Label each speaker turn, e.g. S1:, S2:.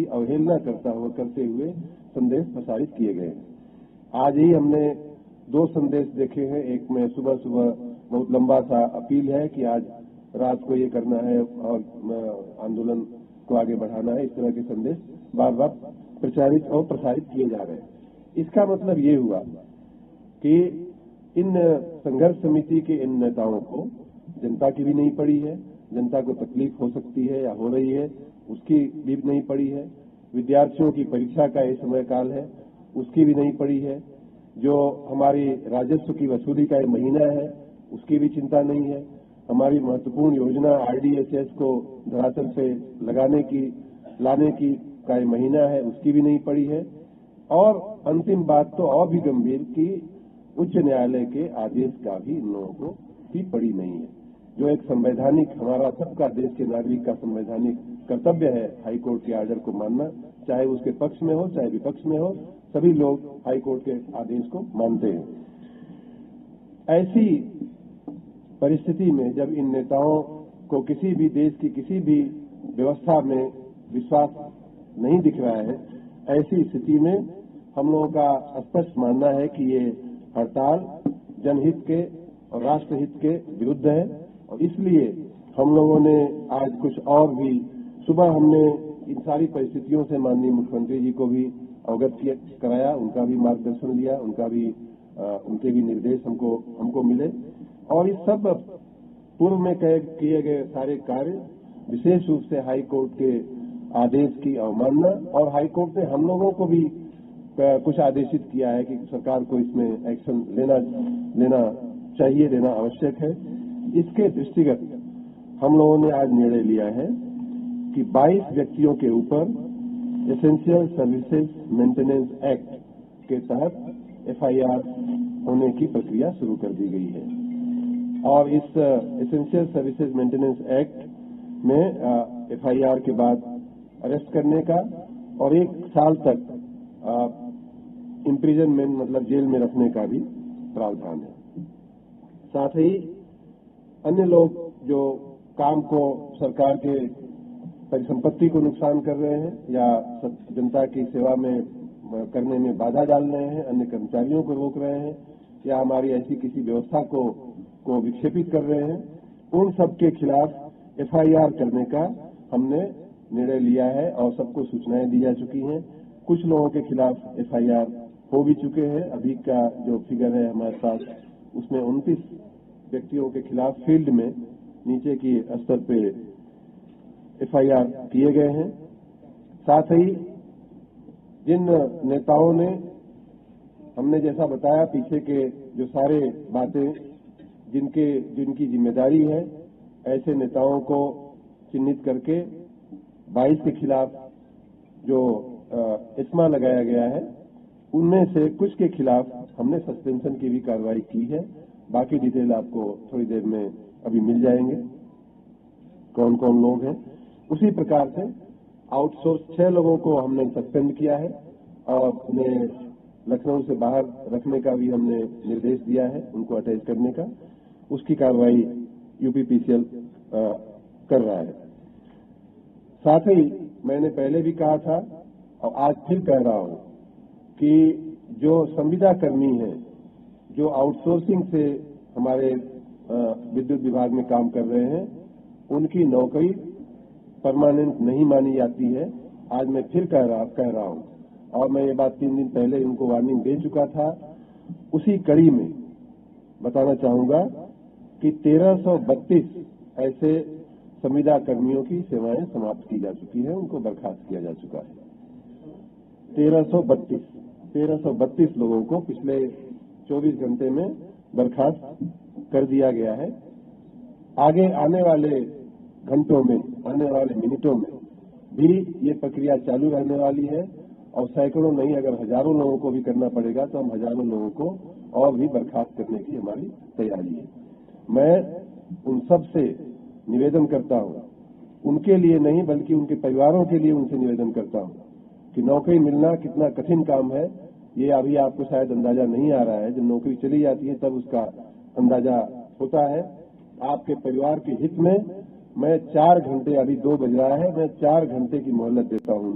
S1: की अवहेलना करते हुए संदेश प्रसारित किए गए हैं। आज ही हमने 2 संदेश देखे हैं। एक में सुबह सुबह बहुत लंबा सा अपील है कि आज रात को ये करना है और आंदोलन को आगे बढ़ाना है। इस तरह के संदेश बार बार प्रचारित और प्रसारित किए जा रहे हैं। इसका मतलब ये हुआ कि इन संघर्ष समिति के इन नेताओं को जनता की भी नहीं पड़ी है, जनता को तकलीफ हो सकती है या हो रही है उसकी भी नहीं पड़ी है, विद्यार्थियों की परीक्षा का ये समय काल है उसकी भी नहीं पड़ी है, जो हमारी राजस्व की वसूली का ये महीना है उसकी भी चिंता नहीं है, हमारी महत्वपूर्ण योजना आरडीएसएस को धरातल पे लाने की का ये महीना है उसकी भी नहीं पड़ी है। और अंतिम बात तो और भी गंभीर कि उच्च न्यायालय के आदेश का भी इन लोगों को भी पड़ी नहीं है, जो एक संवैधानिक हमारा सबका देश के नागरिक का संवैधानिक कर्तव्य है हाईकोर्ट के आर्डर को मानना, चाहे उसके पक्ष में हो चाहे विपक्ष में हो, सभी लोग हाईकोर्ट के आदेश को मानते हैं। ऐसी परिस्थिति में जब इन नेताओं को किसी भी देश की किसी भी व्यवस्था में विश्वास नहीं दिख रहा है, ऐसी स्थिति में हम लोगों का स्पष्ट मानना है कि ये हड़ताल जनहित के और राष्ट्रहित के विरुद्ध है और इसलिए हम लोगों ने आज कुछ और भी सुबह हमने इन सारी परिस्थितियों से माननीय मुख्यमंत्री जी को भी अवगत कराया, उनका भी मार्गदर्शन लिया, उनके भी निर्देश हमको मिले और इस सब पूर्व में किए गए सारे कार्य विशेष रूप से हाई कोर्ट के आदेश की अवमानना और हाईकोर्ट ने हम लोगों को भी कुछ आदेशित किया है कि सरकार को इसमें एक्शन लेना चाहिए, लेना आवश्यक है। इसके दृष्टिगत हम लोगों ने आज निर्णय लिया है कि 22 व्यक्तियों के ऊपर एसेंशियल सर्विसेज मेंटेनेंस एक्ट के तहत एफआईआर होने की प्रक्रिया शुरू कर दी गई है और इस एसेंशियल सर्विसेज मेंटेनेंस एक्ट में एफआईआर के बाद अरेस्ट करने का और 1 साल तक इम्प्रिजनमेंट मतलब जेल में रखने का भी प्रावधान है। साथ ही अन्य लोग जो काम को सरकार के परिसंपत्ति को नुकसान कर रहे हैं या जनता की सेवा में करने में बाधा डाल रहे हैं, अन्य कर्मचारियों को रोक रहे हैं या हमारी ऐसी किसी व्यवस्था को विक्षेपित कर रहे हैं, उन सब के खिलाफ एफआईआर करने का हमने निर्णय लिया है और सबको सूचनाएं दी जा चुकी हैं। कुछ लोगों के खिलाफ एफआईआर हो भी चुके हैं। अभी का जो फिगर है हमारे पास उसमें 29 व्यक्तियों के खिलाफ फील्ड में नीचे की स्तर पे एफआईआर किए गए हैं। साथ ही जिन नेताओं ने हमने जैसा बताया पीछे के जो सारे बातें जिनकी जिम्मेदारी है, ऐसे नेताओं को चिन्हित करके 22 के खिलाफ जो इस्मा लगाया गया है उनमें से कुछ के खिलाफ हमने सस्पेंशन की भी कार्रवाई की है। बाकी डिटेल आपको थोड़ी देर में अभी मिल जाएंगे कौन कौन लोग हैं। उसी प्रकार से आउटसोर्स 6 लोगों को हमने सस्पेंड किया है और उन्हें लखनऊ से बाहर रखने का भी हमने निर्देश दिया है, उनको अटैच करने का। उसकी कार्रवाई यूपीपीसीएल कर रहा है। साथ ही मैंने पहले भी कहा था और आज फिर कह रहा हूं कि जो संविदा कर्मी हैं जो आउटसोर्सिंग से हमारे विद्युत विभाग में काम कर रहे हैं उनकी नौकरी परमानेंट नहीं मानी जाती है। आज मैं फिर कह रहा हूं और मैं ये बात 3 दिन पहले उनको वार्निंग दे चुका था। उसी कड़ी में बताना चाहूंगा कि 1332 ऐसे संविदा कर्मियों की सेवाएं समाप्त की जा चुकी है, उनको बर्खास्त किया जा चुका है। 1332 लोगों को पिछले 24 घंटे में बर्खास्त कर दिया गया है। आगे आने वाले घंटों में, आने वाले मिनटों में भी ये प्रक्रिया चालू रहने वाली है और सैकड़ों नहीं अगर हजारों लोगों को भी करना पड़ेगा तो हम हजारों लोगों को और भी बर्खास्त करने की हमारी तैयारी है। मैं उन सब से निवेदन करता हूं, उनके लिए नहीं बल्कि उनके परिवारों के लिए उनसे निवेदन करता हूं कि नौकरी मिलना कितना कठिन काम है ये अभी आपको शायद अंदाजा नहीं आ रहा है। जब नौकरी चली जाती है तब उसका अंदाजा होता है। आपके परिवार के हित में मैं 4 घंटे, अभी 2 बज रहा है, मैं 4 घंटे की मोहलत देता हूं।